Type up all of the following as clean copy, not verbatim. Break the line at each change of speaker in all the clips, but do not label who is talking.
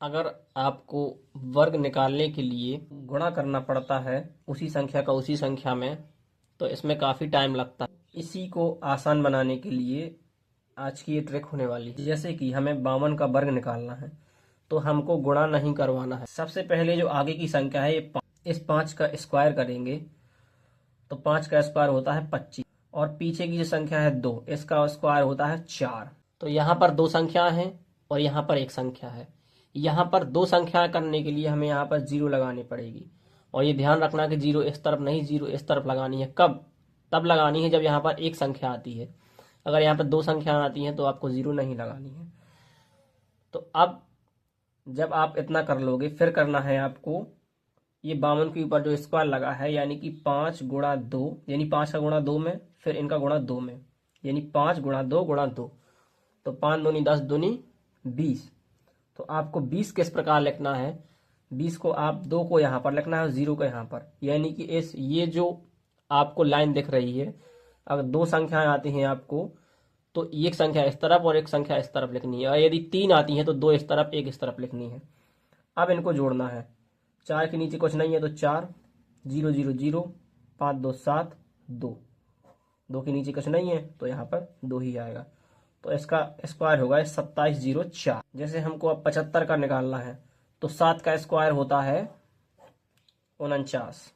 अगर आपको वर्ग निकालने के लिए गुणा करना पड़ता है उसी संख्या का उसी संख्या में, तो इसमें काफ़ी टाइम लगता है। इसी को आसान बनाने के लिए आज की ये ट्रिक होने वाली है। जैसे कि हमें 52 का वर्ग निकालना है, तो हमको गुणा नहीं करवाना है। सबसे पहले जो आगे की संख्या है ये इस 5 का स्क्वायर करेंगे, तो 5 का स्क्वायर होता है 25, और पीछे की जो संख्या है 2, इसका स्क्वायर होता है 4। तो यहाँ पर दो संख्या हैं और यहाँ पर एक संख्या है। यहाँ पर दो संख्या करने के लिए हमें यहाँ पर जीरो लगानी पड़ेगी, और ये ध्यान रखना कि जीरो इस तरफ नहीं, जीरो इस तरफ लगानी है। कब? तब लगानी है जब यहाँ पर एक संख्या आती है। अगर यहाँ पर दो संख्या आती हैं तो आपको जीरो नहीं लगानी है। तो अब जब आप इतना कर लोगे, फिर करना है आपको ये 52 के ऊपर जो स्क्वायर लगा है, यानी कि 5 गुणा 2, यानी 5 का गुणा 2 में, फिर इनका गुणा 2 में, यानी 5 गुणा 2 गुणा 2, तो 5 दूनी 10 दूनी 20। तो आपको 20 किस प्रकार लिखना है? 20 को आप 2 को यहाँ पर लिखना है और 0 को यहाँ पर, यानी कि ये जो आपको लाइन दिख रही है, अगर दो संख्याएं आती हैं आपको, तो एक संख्या इस तरफ और एक संख्या इस तरफ लिखनी है, और यदि 3 आती हैं तो 2 इस तरफ एक इस तरफ लिखनी है। अब इनको जोड़ना है। 4 के नीचे कुछ नहीं है तो 4, 0 0 0, 5 2 7, 2, 2 के नीचे कुछ नहीं है तो यहाँ पर 2 ही आएगा। तो इसका स्क्वायर होगा 27 0 4। जैसे हमको अब 75 का निकालना है, तो 7 का स्क्वायर होता है 49,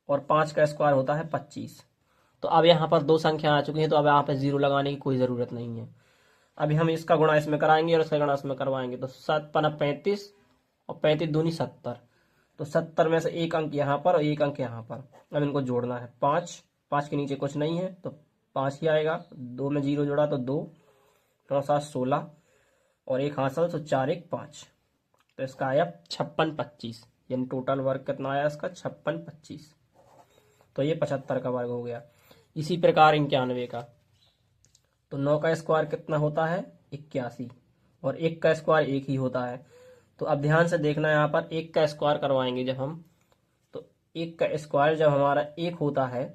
और 5 का स्क्वायर होता है 25। तो अब यहाँ पर दो संख्या आ चुकी हैं, तो अब यहाँ पर जीरो लगाने की कोई ज़रूरत नहीं है। अभी हम इसका गुणा इसमें कराएंगे और इसका गुणा इसमें करवाएंगे, तो 7 पना 35 और 35 दूनी 70, तो 70 में से एक अंक यहाँ पर और एक अंक यहाँ पर। अब इनको जोड़ना है। 5, 5 के नीचे कुछ नहीं है तो 5 ही आएगा, 2 में 0 जोड़ा तो 2, 9 7 16, और एक हासिल तो 4 1 5। तो इसका आया 56 25, यानी टोटल वर्ग कितना आया इसका? 56 25। तो ये 75 का वर्ग हो गया। इसी प्रकार 91 का, तो 9 का स्क्वायर कितना होता है? 81, और 1 का स्क्वायर 1 ही होता है। तो अब ध्यान से देखना, यहाँ पर 1 का स्क्वायर करवाएंगे जब हम, तो 1 का स्क्वायर जब हमारा 1 होता है,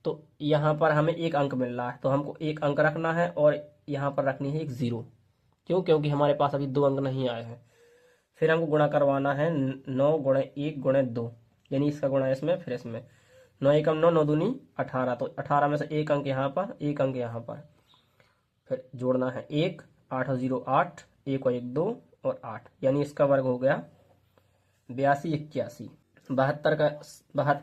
तो यहाँ पर हमें एक अंक मिल रहा है, तो हमको एक अंक रखना है और यहाँ पर रखनी है एक 0। क्यों? क्योंकि हमारे पास अभी दो अंक नहीं आए हैं। फिर हमको गुणा करवाना है 9 गुणे 1 गुणे 2, यानी इसका गुणा इसमें फिर इसमें। 9 एकम 9, 9 दूनी 18, तो 18 में से एक अंक यहाँ पर, एक अंक यहाँ पर, फिर जोड़ना है 1, 8 और 0 8, 1 और 1 2 और 8, यानी इसका वर्ग हो गया 82 81। 72 का 72